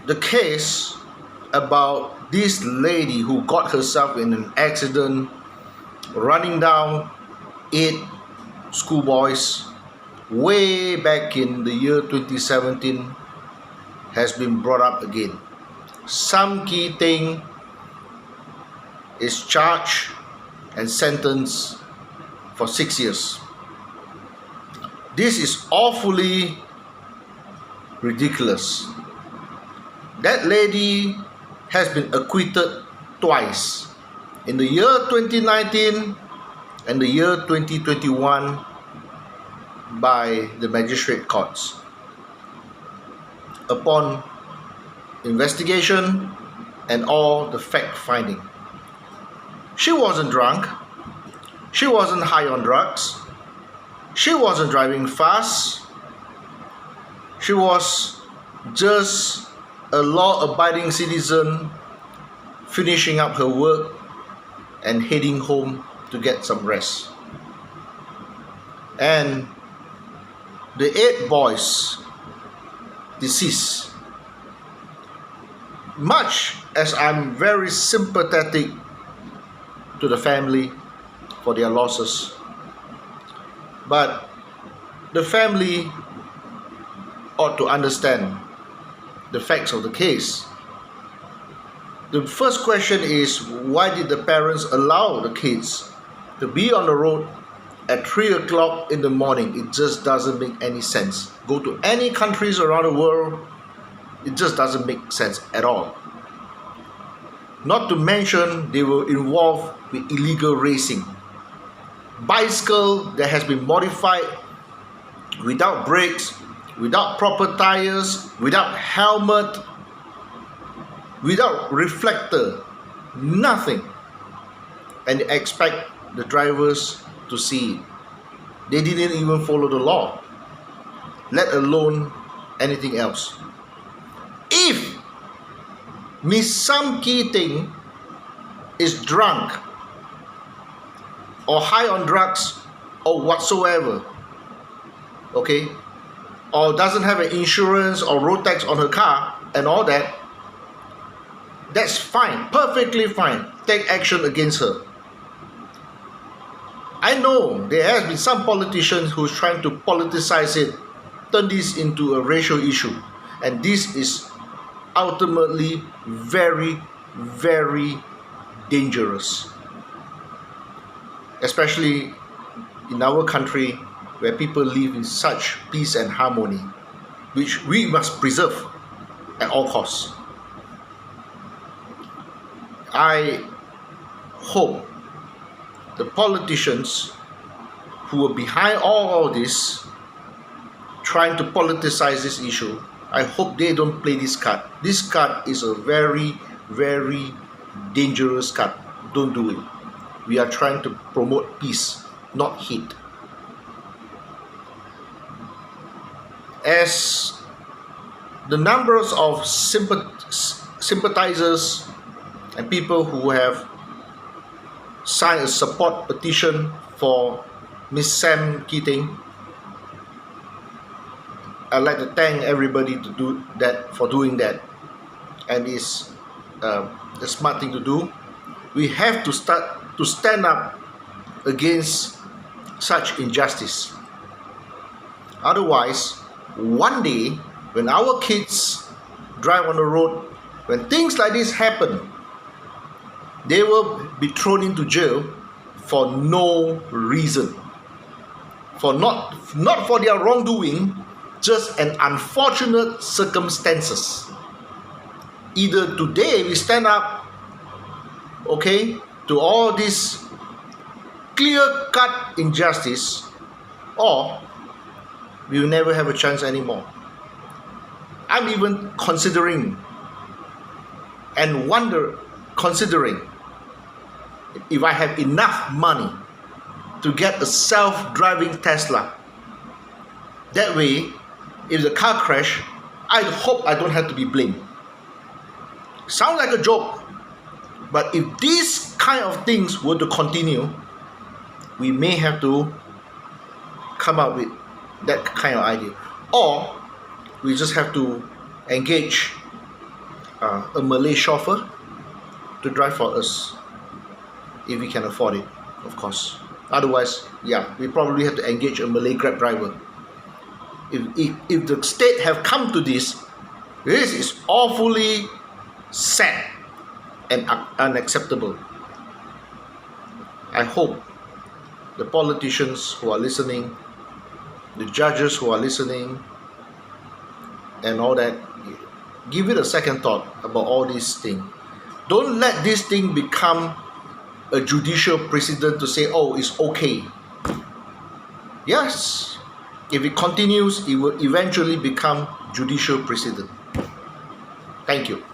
the case about this lady who got herself in an accident running down 8 schoolboys way back in the year 2017 has been brought up again. Ting is charged and sentenced for 6 years. This is awfully ridiculous. That lady has been acquitted twice, in the year 2019 and the year 2021, by the magistrate courts. Upon investigation and all the fact finding, she wasn't drunk, she wasn't high on drugs, she wasn't driving fast, she was just a law-abiding citizen finishing up her work and heading home to get some rest. And the 8 boys deceased. Much as I'm very sympathetic to the family for their losses, but the family ought to understand the facts of the case. The first question is, why did the parents allow the kids to be on the road at 3 o'clock in the morning? It just doesn't make any sense. Go to any countries around the world, it just doesn't make sense at all. Not to mention, they were involved with illegal racing. Bicycle that has been modified without brakes, without proper tires, without helmet, without reflector, nothing. And they expect the drivers to see it. They didn't even follow the law, let alone anything else. If Miss Ting is drunk or high on drugs or whatsoever, okay, or doesn't have an insurance or road tax on her car and all that, that's fine, perfectly fine. Take action against her. I know there has been some politicians who's trying to politicize it, turn this into a racial issue, and this is ultimately very, very dangerous, especially in our country where people live in such peace and harmony, which we must preserve at all costs. I hope the politicians who are behind all of this, trying to politicize this issue, I hope they don't play this card. This card is a very, very dangerous card. Don't do it. We are trying to promote peace, not hate. As the numbers of sympathizers and people who have signed a support petition for Miss Ting, I'd like to thank everybody to do that, for doing that, and it's the smart thing to do. We have to start to stand up against such injustice. Otherwise, one day when our kids drive on the road, when things like this happen, they will be thrown into jail for no reason, for not for their wrongdoing, just an unfortunate circumstances. Either today we stand up, okay, to all this clear-cut injustice, or we will never have a chance anymore. I'm even considering if I have enough money to get a self-driving Tesla. That way, if the car crash, I hope I don't have to be blamed. Sounds like a joke, but if these kind of things were to continue, we may have to come up with that kind of idea, or we just have to engage a Malay chauffeur to drive for us if we can afford it, of course. Otherwise, yeah, we probably have to engage a Malay Grab driver. If the state have come to this is awfully sad and unacceptable. I hope the politicians who are listening, the judges who are listening, and all that, give it a second thought about all these things. Don't let this thing become a judicial precedent to say, oh, it's okay. Yes, if it continues, it will eventually become judicial precedent. Thank you.